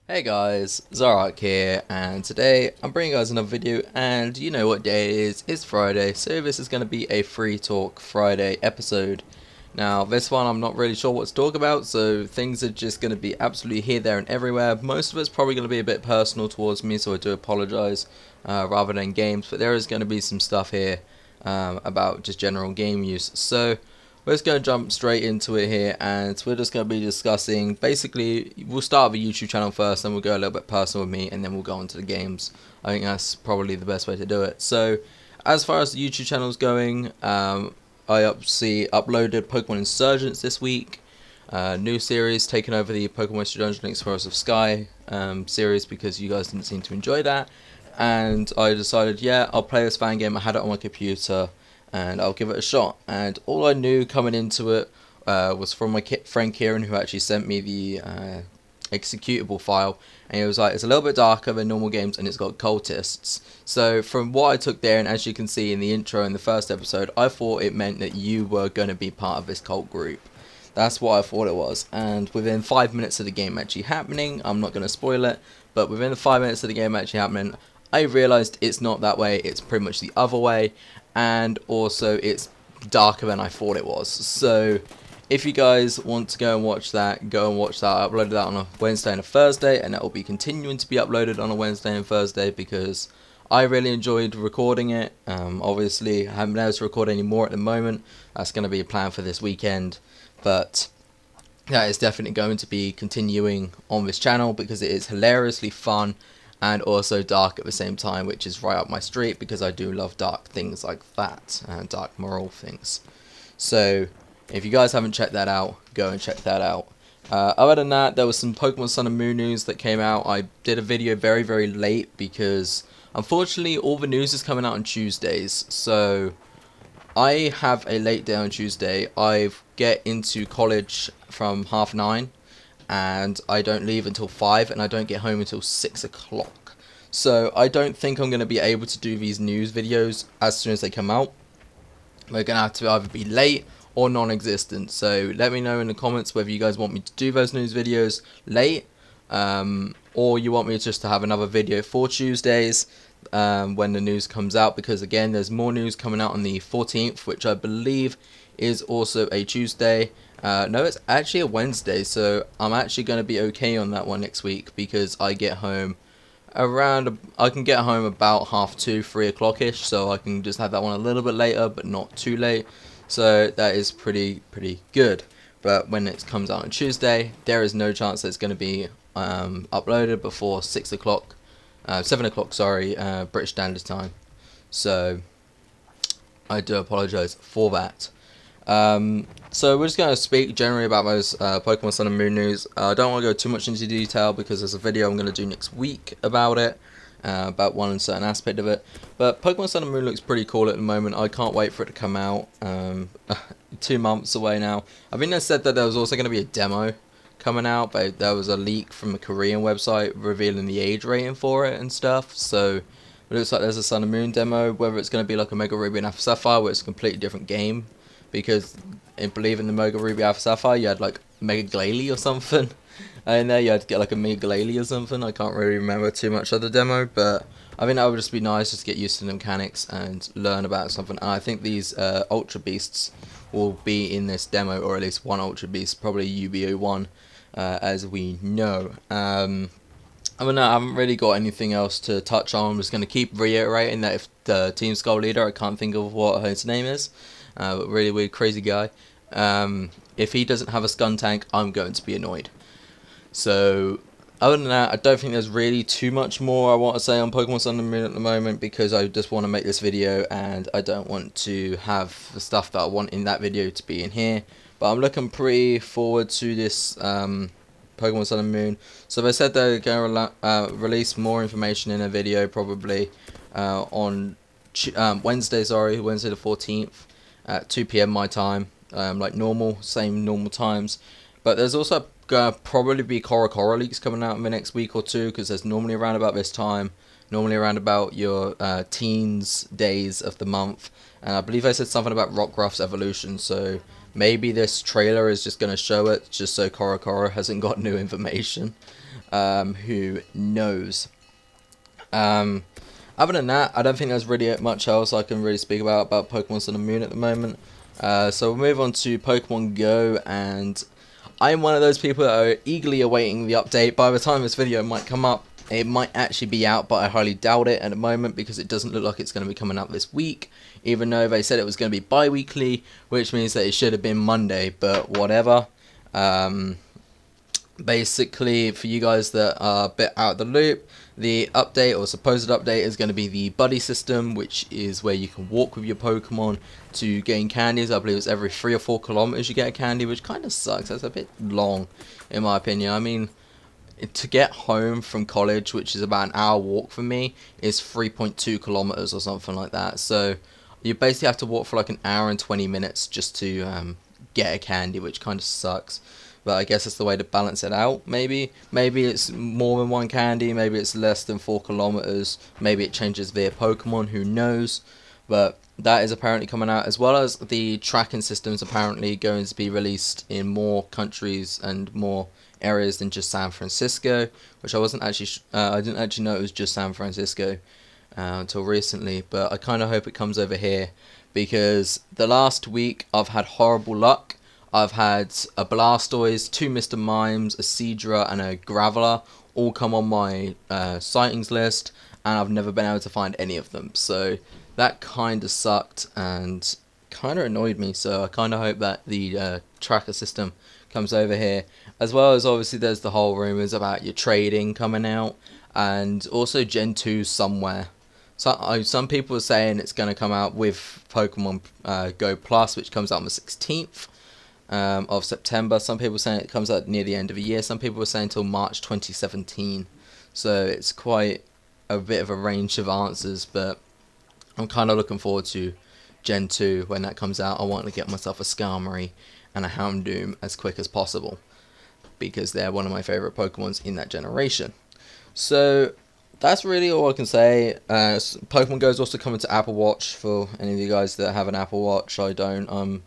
Hey guys, Zoroarrkk here, and today I'm bringing you guys another video, and you know what day it is, it's Friday, so this is going to be a Free Talk Friday episode. Now this one I'm not really sure what to talk about, so things are just going to be absolutely here, there and everywhere. Most of it's probably going to be a bit personal towards me, so I do apologise, rather than games, but there is going to be some stuff here about just general game use. So we're just going to jump straight into it here, and we're just going to be discussing, basically, we'll start with the YouTube channel first, then we'll go a little bit personal with me, and then we'll go on to the games. I think that's probably the best way to do it. So, as far as the YouTube channel is going, I obviously uploaded Pokemon Insurgents this week, new series, taking over the Pokemon Mystery Dungeon Explorers of Sky series, because you guys didn't seem to enjoy that, and I decided, yeah, I'll play this fan game. I had it on my computer, and I'll give it a shot. And all I knew coming into it was from my friend Kieran, who actually sent me the executable file, and he was like, it's a little bit darker than normal games and it's got cultists. So from what I took there, and as you can see in the intro in the first episode, I thought it meant that you were going to be part of this cult group. That's what I thought it was. And within 5 minutes of the game actually happening, I'm not going to spoil it, but within the 5 minutes of the game actually happening, I realised it's not that way, it's pretty much the other way, and also it's darker than I thought it was. So if you guys want to go and watch that, go and watch that. I uploaded that on a Wednesday and a Thursday, and that will be continuing to be uploaded on a Wednesday and Thursday because I really enjoyed recording it. Obviously I haven't been able to record any more at the moment. That's going to be a plan for this weekend, but that is definitely going to be continuing on this channel because it is hilariously fun and also dark at the same time, which is right up my street because I do love dark things like that and dark moral things. So if you guys haven't checked that out, go and check that out. Other than that, there was some Pokemon Sun and Moon news that came out. I did a video very late because unfortunately all the news is coming out on Tuesdays, so I have a late day on Tuesday. I get into college from 9:30, and I don't leave until 5, and I don't get home until 6 o'clock. So I don't think I'm going to be able to do these news videos as soon as they come out. They're going to have to either be late or non-existent. So let me know in the comments whether you guys want me to do those news videos late, or you want me just to have another video for Tuesdays when the news comes out, because again there's more news coming out on the 14th, which I believe is also a Tuesday. No, it's actually a Wednesday, so I'm actually going to be okay on that one next week because I get home I can get home about 2:30, 3 o'clock ish, so I can just have that one a little bit later but not too late, so that is pretty good. But when it comes out on Tuesday, there is no chance that it's going to be uploaded before 6 o'clock, 7 o'clock, sorry, British Standard Time. So I do apologise for that. So we're just going to speak generally about those Pokemon Sun and Moon news. I don't want to go too much into detail because there's a video I'm going to do next week about it, about one certain aspect of it. But Pokemon Sun and Moon looks pretty cool at the moment. I can't wait for it to come out. 2 months away now. I think they said that there was also going to be a demo coming out, but there was a leak from a Korean website revealing the age rating for it and stuff. So it looks like there's a Sun and Moon demo. Whether it's going to be like a Mega Ruby and Alpha Sapphire, where it's a completely different game, because I believe in the Mega Ruby Alpha Sapphire you had like Mega Glalie or something, and there you had to get like a Mega Glalie or something. I can't really remember too much of the demo, but I think that would just be nice just to get used to the mechanics and learn about something. And I think these Ultra Beasts will be in this demo, or at least one Ultra Beast, probably UBO1, as we know. I mean, I haven't really got anything else to touch on. I'm just going to keep reiterating that if the Team Skull leader, I can't think of what his name is, but really weird, crazy guy, if he doesn't have a Skun tank, I'm going to be annoyed. So other than that, I don't think there's really too much more I want to say on Pokemon Sun and Moon at the moment, because I just want to make this video and I don't want to have the stuff that I want in that video to be in here. But I'm looking pretty forward to this Pokemon Sun and Moon. So they said they're going to release more information in a video probably on Wednesday the 14th at 2 PM my time, like normal, same normal times. But there's also going to probably be Zoroarkk leaks coming out in the next week or two, because there's normally around about this time, normally around about your teens days of the month. And I believe I said something about Rockruff's evolution, so maybe this trailer is just going to show it just so Zoroarkk hasn't got new information. who knows. Other than that, I don't think there's really much else I can really speak about Pokemon Sun and Moon at the moment. So we'll move on to Pokemon Go, and I'm one of those people that are eagerly awaiting the update. By the time this video might come up, it might actually be out, but I highly doubt it at the moment because it doesn't look like it's going to be coming out this week, even though they said it was going to be bi-weekly, which means that it should have been Monday, but whatever. Basically, for you guys that are a bit out of the loop, the update or supposed update is going to be the buddy system, which is where you can walk with your Pokemon to gain candies. I believe it's every 3 or 4 kilometers you get a candy, which kind of sucks. That's a bit long, in my opinion. I mean, to get home from college, which is about an hour walk for me, is 3.2 kilometers or something like that. So you basically have to walk for like an hour and 20 minutes just to get a candy, which kind of sucks. But I guess it's the way to balance it out, maybe. Maybe it's more than 1 candy, maybe it's less than 4 kilometers, maybe it changes via Pokemon, who knows. But that is apparently coming out, as well as the tracking system's apparently going to be released in more countries and more areas than just San Francisco, which I didn't actually know it was just San Francisco until recently. But I kind of hope it comes over here, because the last week I've had horrible luck. I've had a Blastoise, 2 Mr. Mimes, a Seadra, and a Graveler all come on my sightings list, and I've never been able to find any of them. So that kind of sucked and kind of annoyed me. So I kind of hope that the tracker system comes over here, as well as obviously there's the whole rumors about your trading coming out, and also Gen 2 somewhere. So some people are saying it's going to come out with Pokemon Go Plus, which comes out on the 16th. Of September. Some people are saying it comes out near the end of the year. Some people are saying until March 2017. So it's quite a bit of a range of answers, but I'm kind of looking forward to Gen 2 when that comes out. I want to get myself a Skarmory and a Houndoom as quick as possible, because they're one of my favourite Pokemons in that generation. So that's really all I can say. Pokemon Go is also coming to Apple Watch for any of you guys that have an Apple Watch. I don't.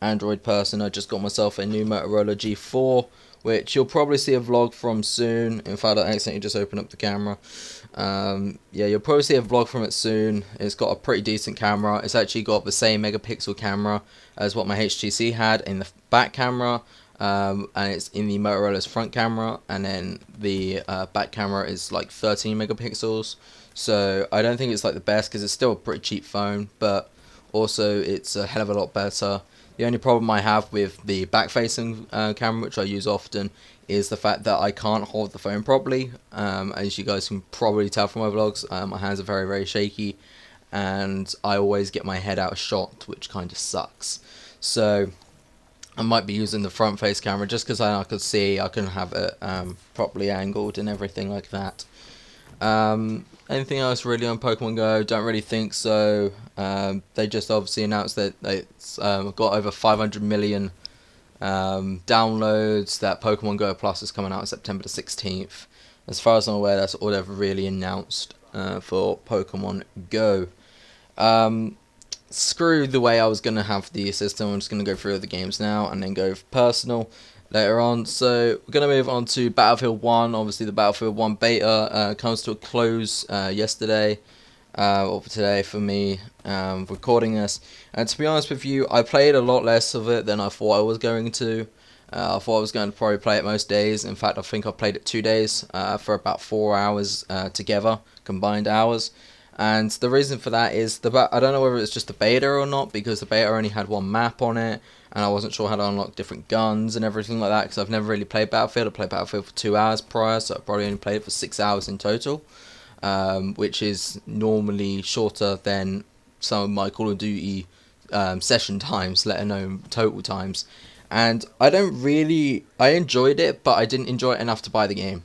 Android person. I just got myself a new Motorola G4, which you'll probably see a vlog from soon. In fact, I accidentally just opened up the camera. Yeah, you'll probably see a vlog from it soon. It's got a pretty decent camera. It's actually got the same megapixel camera as what my HTC had in the back camera, and it's in the Motorola's front camera, and then the back camera is like 13 megapixels. So I don't think it's like the best, because it's still a pretty cheap phone, but also it's a hell of a lot better. The only problem I have with the back-facing camera, which I use often, is the fact that I can't hold the phone properly. As you guys can probably tell from my vlogs, my hands are very, very shaky, and I always get my head out of shot, which kind of sucks. So I might be using the front-face camera just because I could see, I can have it properly angled and everything like that. Anything else really on Pokemon Go? Don't really think so. They just obviously announced that it's got over 500 million downloads, that Pokemon Go Plus is coming out on September the 16th. As far as I'm aware, that's all they've really announced for Pokemon Go. Screw the way I was going to have the system. I'm just going to go through the games now and then go for personal later on. So we're going to move on to Battlefield 1. Obviously the Battlefield 1 beta comes to a close yesterday, or today for me, recording this. And to be honest with you, I played a lot less of it than I thought I was going to. I thought I was going to probably play it most days. In fact, I think I played it 2 days for about 4 hours together, combined hours. And the reason for that is, I don't know whether it's just the beta or not, because the beta only had 1 map on it, and I wasn't sure how to unlock different guns and everything like that, because I've never really played Battlefield. I played Battlefield for 2 hours prior, so I probably only played it for 6 hours in total, which is normally shorter than some of my Call of Duty session times, let alone total times. And I enjoyed it, but I didn't enjoy it enough to buy the game.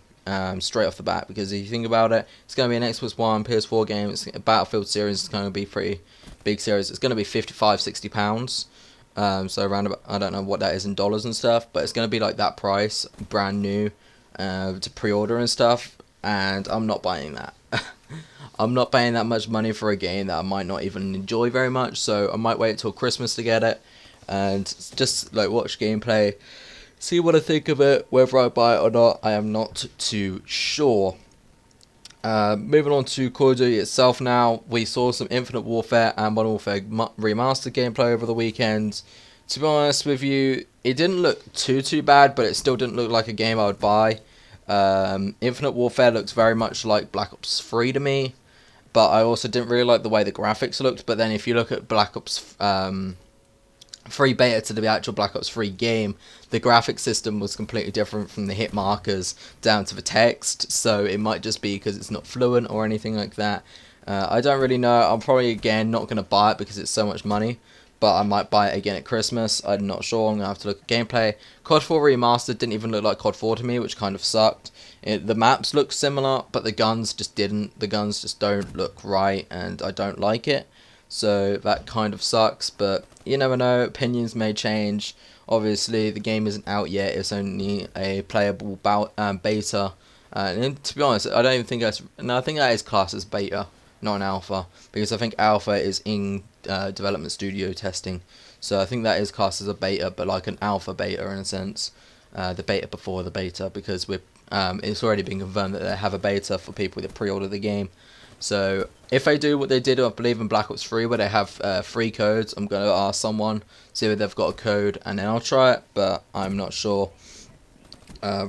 Straight off the bat, because if you think about it, it's going to be an Xbox One, PS4 game. It's a Battlefield series. It's going to be a pretty big series. It's going to be £55-60, so around about, I don't know what that is in dollars and stuff, but it's going to be like that price, brand new, to pre-order and stuff, and I'm not buying that. I'm not paying that much money for a game that I might not even enjoy very much, so I might wait till Christmas to get it and just like watch gameplay, see what I think of it. Whether I buy it or not, I am not too sure. Moving on to Call of Duty itself now, we saw some Infinite Warfare and Modern Warfare Remastered gameplay over the weekend. To be honest with you, it didn't look too bad, but it still didn't look like a game I would buy. Infinite Warfare looks very much like Black Ops 3 to me, but I also didn't really like the way the graphics looked. But then if you look at Black Ops 3 beta to the actual Black Ops 3 game, the graphic system was completely different from the hit markers down to the text, so it might just be because it's not fluent or anything like that. I don't really know. I'm probably, again, not going to buy it because it's so much money, but I might buy it again at Christmas. I'm not sure. I'm going to have to look at gameplay. COD 4 Remastered didn't even look like COD 4 to me, which kind of sucked. The maps look similar, but the guns just didn't. The guns just don't look right, and I don't like it. So that kind of sucks, but you never know, opinions may change. Obviously, the game isn't out yet, it's only a playable beta. And to be honest, I don't even think that's... No, I think that is classed as beta, not an alpha. Because I think alpha is in development studio testing. So I think that is classed as a beta, but like an alpha beta in a sense. The beta before the beta, because it's already been confirmed that they have a beta for people that pre-order the game. So if they do what they did, I believe, in Black Ops 3, where they have free codes, I'm going to ask someone, see if they've got a code, and then I'll try it, but I'm not sure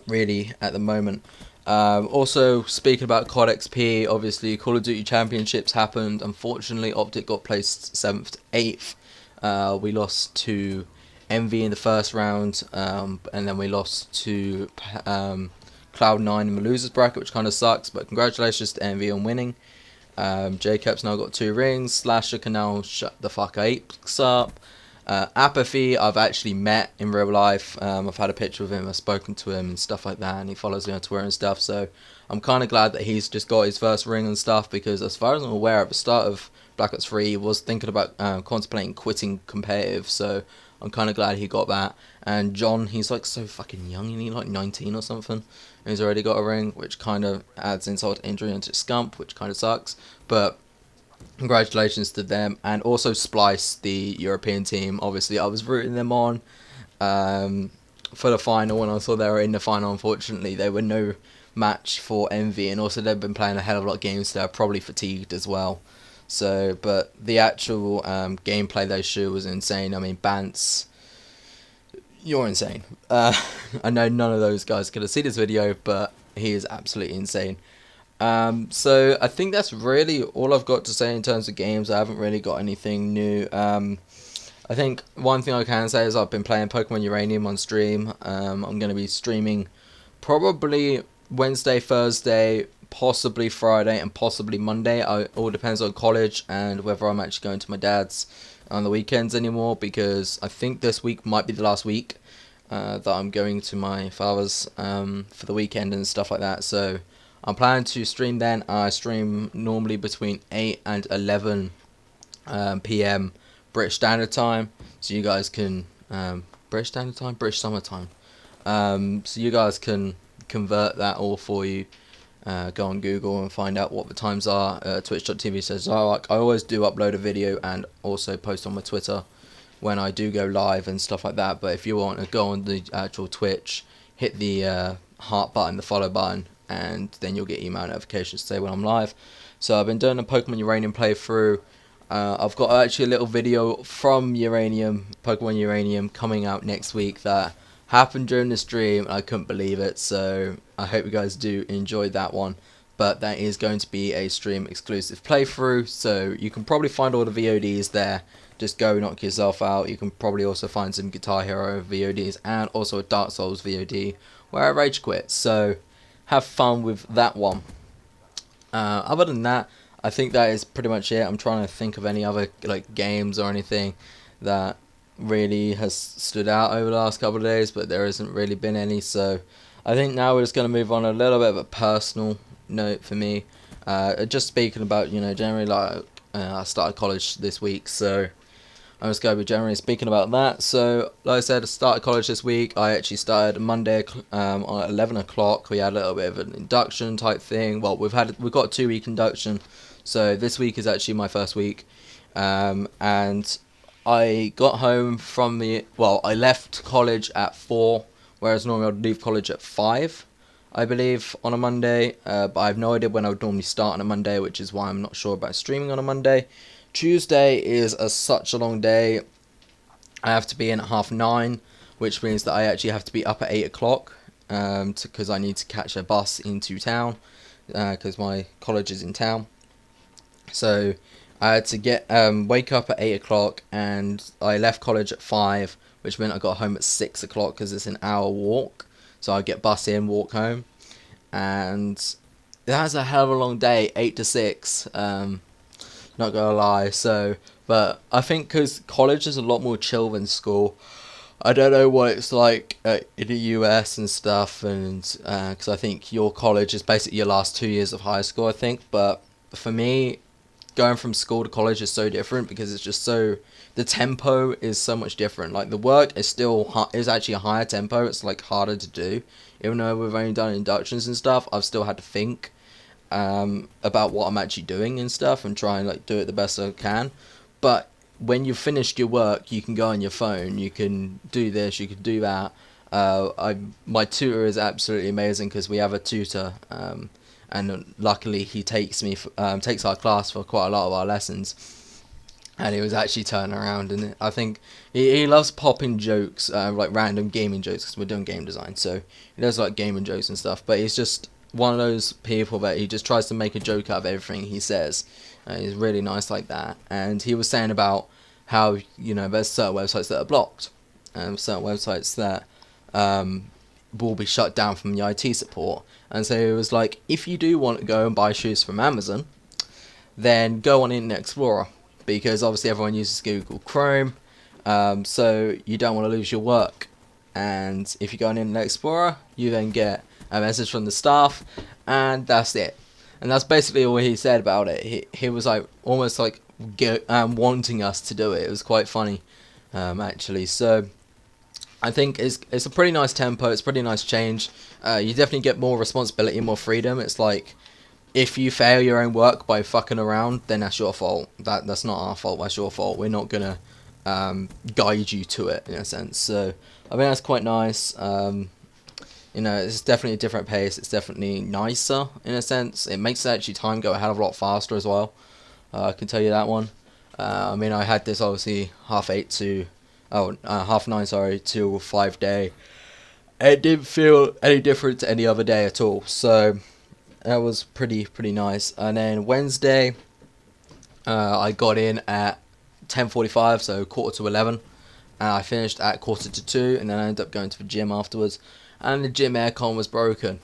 really at the moment. Also, speaking about CoD XP, obviously Call of Duty Championships happened. Unfortunately, Optic got placed 7th to 8th. We lost to Envy in the first round, and then we lost to Cloud9 in the losers bracket, which kind of sucks, but congratulations to Envy on winning. J-Cap's now got 2 rings. Slasher can now shut the fuck up. Apathy, I've actually met in real life. I've had a picture of him, I've spoken to him and stuff like that, and he follows me on Twitter and stuff, so I'm kind of glad that he's just got his first ring and stuff, because as far as I'm aware, at the start of Black Ops 3, he was thinking about contemplating quitting competitive, so I'm kind of glad he got that. And John, he's like so fucking young, and he's like 19 or something, and he's already got a ring, which kind of adds insult to injury into Scump, which kind of sucks, but congratulations to them. And also Splice, the European team, obviously I was rooting them on for the final. When I saw they were in the final, unfortunately they were no match for Envy, and also they've been playing a hell of a lot of games, so they're probably fatigued as well. So, but the actual gameplay they showed was insane. I mean, Bance, you're insane. I know none of those guys are going to see this video, but he is absolutely insane. So I think that's really all I've got to say in terms of games. I haven't really got anything new. I think one thing I can say is I've been playing Pokemon Uranium on stream. I'm going to be streaming probably Wednesday, Thursday, possibly Friday, and possibly Monday. It all depends on college and whether I'm actually going to my dad's on the weekends anymore, because I think this week might be the last week that I'm going to my father's for the weekend and stuff like that. So I'm planning to stream then. I stream normally between 8 and 11 PM British Standard Time. So you guys can... British Standard Time? British Summer Time. So you guys can convert that all for you. Go on Google and find out what the times are. Twitch.tv/Zoroarrkk. I always do upload a video and also post on my Twitter when I do go live and stuff like that. But if you want to go on the actual Twitch, hit the heart button, the follow button, and then you'll get email notifications to say when I'm live. So I've been doing a Pokemon Uranium playthrough. I've got actually a little video from Pokemon Uranium, coming out next week that happened during the stream. I couldn't believe it, so I hope you guys do enjoy that one. But that is going to be a stream exclusive playthrough, so you can probably find all the VODs there. Just go knock yourself out. You can probably also find some Guitar Hero VODs and also a Dark Souls VOD where I rage quit. So have fun with that one. Other than that, I think that is pretty much it. I'm trying to think of any other games or anything that really has stood out over the last couple of days, but there hasn't really been any. So I think now we're just going to move on a little bit of a personal note for me. Just speaking about, generally, I started college this week, so I'm just going to be generally speaking about that. So, like I said, I started college this week. I actually started Monday on 11 o'clock. We had a little bit of an induction type thing. Well, we've got a 2-week induction, so this week is actually my first week. And I got home from I left college at 4, whereas normally I'd leave college at 5, I believe, on a Monday, but I have no idea when I would normally start on a Monday, which is why I'm not sure about streaming on a Monday. Tuesday is such a long day. I have to be in at 9:30, which means that I actually have to be up at 8 o'clock, because I need to catch a bus into town, because my college is in town. So I had to wake up at 8 o'clock, and I left college at 5, which meant I got home at 6 o'clock because it's an hour walk. So I get bus in, walk home, and that's a hell of a long day, 8 to 6. Not gonna lie. So, but I think because college is a lot more chill than school. I don't know what it's like in the US and stuff, and because I think your college is basically your last 2 years of high school, I think. But for me, going from school to college is so different because it's just so, the tempo is so much different. Like the work is still is actually a higher tempo. It's like harder to do, even though we've only done inductions and stuff. I've still had to think about what I'm actually doing and stuff, and try and like do it the best I can. But when you've finished your work, you can go on your phone, you can do this, you can do that. My tutor is absolutely amazing because we have a tutor, and luckily he takes our class for quite a lot of our lessons. And he was actually turning around, and I think he loves popping jokes, like random gaming jokes, because we're doing game design, so he does like gaming jokes and stuff. But he's just one of those people that he just tries to make a joke out of everything he says. He's really nice like that. And he was saying about how, there's certain websites that are blocked, and certain websites that will be shut down from the IT support. And so he was like, if you do want to go and buy shoes from Amazon, then go on Internet Explorer, because obviously everyone uses Google Chrome, so you don't want to lose your work. And if you go on Internet Explorer, you then get a message from the staff, and that's it. And that's basically all he said about it. He was like almost like wanting us to do it. It was quite funny, actually. So I think it's a pretty nice tempo. It's a pretty nice change. You definitely get more responsibility, more freedom. It's like, if you fail your own work by fucking around, then that's your fault. That's not our fault. That's your fault. We're not gonna guide you to it, in a sense. So I think that's quite nice. It's definitely a different pace. It's definitely nicer, in a sense. It makes actually time go a hell of a lot faster as well. I can tell you that one. I had this obviously 9:30, sorry, till 5 day. It didn't feel any different to any other day at all. So that was pretty nice. And then Wednesday, I got in at 10:45, so 10:45, and I finished at 1:45, and then I ended up going to the gym afterwards. And the gym aircon was broken.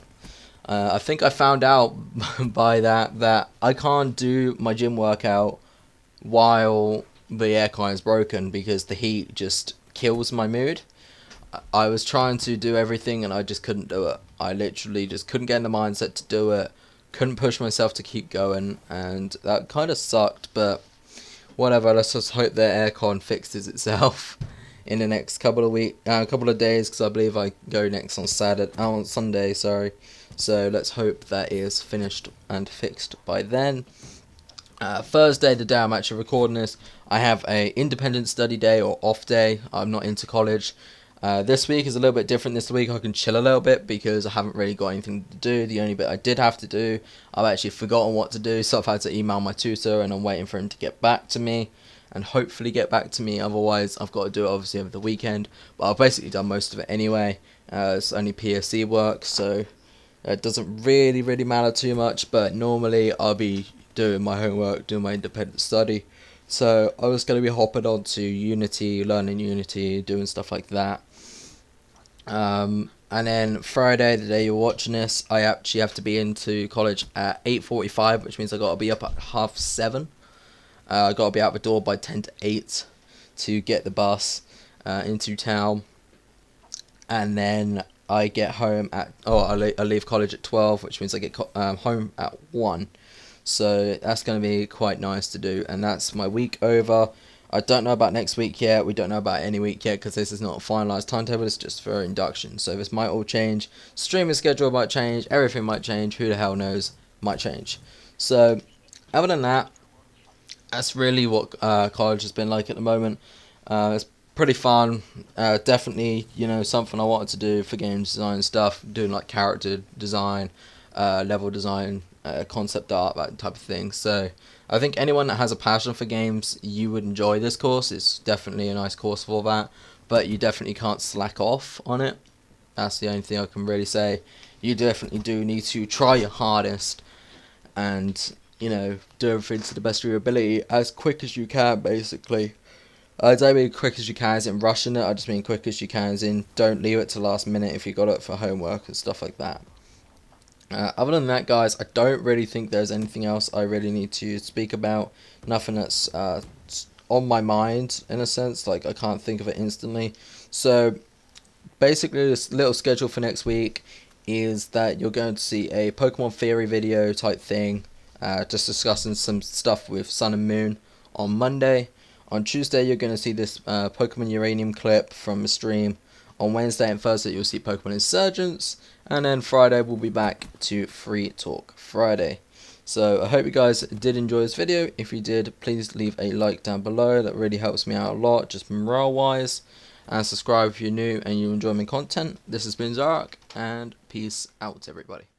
I think I found out by that I can't do my gym workout while the aircon is broken, because the heat just kills my mood. I was trying to do everything and I just couldn't do it. I literally just couldn't get in the mindset to do it. Couldn't push myself to keep going, and that kind of sucked. But whatever. Let's just hope the aircon fixes itself in the next couple of days, because I believe I go next on Sunday, sorry. So let's hope that is finished and fixed by then. Thursday, the day I'm actually recording this, I have a independent study day or off day. I'm not into college. This week is a little bit different. This week I can chill a little bit because I haven't really got anything to do. The only bit I did have to do, I've actually forgotten what to do, so I've had to email my tutor, and I'm waiting for him to get back to me, and hopefully get back to me. Otherwise I've got to do it obviously over the weekend, but I've basically done most of it anyway. It's only PSC work, so it doesn't really matter too much. But normally I'll be doing my homework, doing my independent study. So I was going to be hopping on to Unity, learning Unity, doing stuff like that. And then Friday, the day you're watching this, I actually have to be into college at 8:45, which means I got to be up at 7:30. I got to be out the door by 10 to 8 to get the bus into town. And then I get home at, I leave college at 12, which means I get home at 1. So that's going to be quite nice to do, and that's my week over. I don't know about next week yet. We don't know about any week yet, because this is not a finalised timetable. It's just for induction. So this might all change. Streaming schedule might change. Everything might change. Who the hell knows? Might change. So other than that, that's really what college has been like at the moment. It's pretty fun. Definitely, you know, something I wanted to do for game design stuff, doing like character design, level design, concept art, that type of thing. So I think anyone that has a passion for games, you would enjoy this course. It's definitely a nice course for that, but you definitely can't slack off on it. That's the only thing I can really say. You definitely do need to try your hardest and, you know, do everything to the best of your ability as quick as you can, basically. I don't mean quick as you can as in rushing it, I just mean quick as you can as in don't leave it to last minute if you got it for homework and stuff like that. Other than that, guys, I don't really think there's anything else I really need to speak about. Nothing that's on my mind, in a sense. Like, I can't think of it instantly. So, basically, this little schedule for next week is that you're going to see a Pokemon Theory video type thing, just discussing some stuff with Sun and Moon on Monday. On Tuesday, you're going to see this Pokemon Uranium clip from the stream. On Wednesday and Thursday, you'll see Pokemon Insurgents. And then Friday, we'll be back to Free Talk Friday. So I hope you guys did enjoy this video. If you did, please leave a like down below. That really helps me out a lot, just morale-wise. And subscribe if you're new and you enjoy my content. This has been Zoroarrkk, and peace out, everybody.